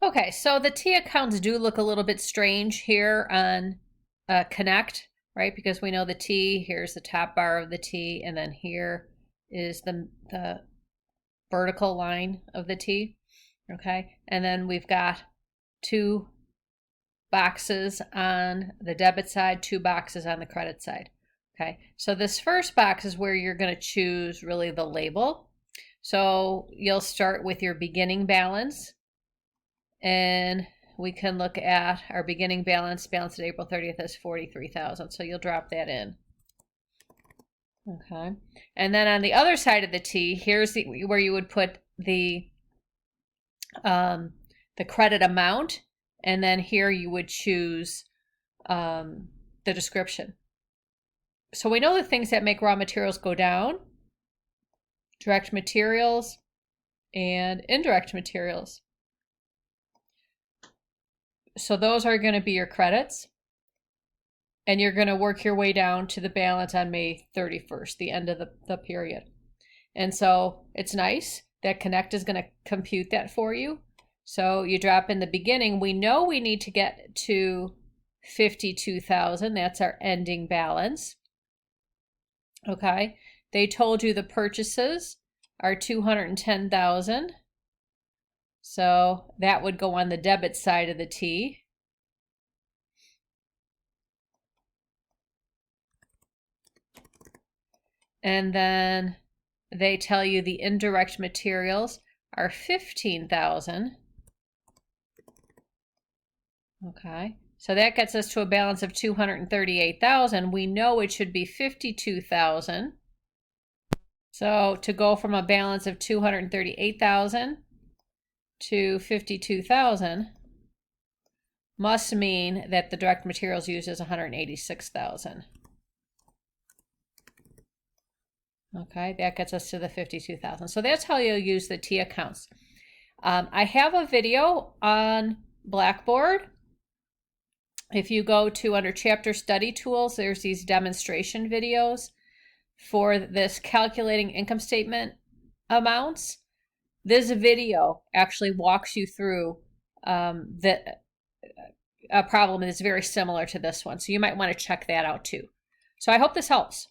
Okay, so the T accounts do look a little bit strange here on Connect, right? Because we know the T, here's the top bar of the T, and then here is the vertical line of the T, okay? And then we've got two boxes on the debit side, two boxes on the credit side, okay? So this first box is where you're going to choose really the label. So you'll start with your beginning balance, and we can look at our beginning balance at April 30th is 43,000. So you'll drop that in. Okay. And then on the other side of the T, here's where you would put the credit amount, and then here you would choose the description. So we know the things that make raw materials go down: direct materials and indirect materials. So those are going to be your credits, and you're going to work your way down to the balance on May 31st, the end of the period. And so it's nice that Connect is going to compute that for you. So you drop in the beginning. We know we need to get to 52,000. That's our ending balance. Okay. They told you the purchases are 210,000. So that would go on the debit side of the T. And then they tell you the indirect materials are 15,000. Okay, so that gets us to a balance of 238,000. We know it should be 52,000. So to go from a balance of 238,000 to 52,000 must mean that the direct materials used is 186,000. Okay, that gets us to the 52,000. So that's how you'll use the T accounts. I have a video on Blackboard. If you go to under chapter study tools, there's these demonstration videos for this calculating income statement amounts. This video actually walks you through a problem that is very similar to this one. So you might want to check that out too. So I hope this helps.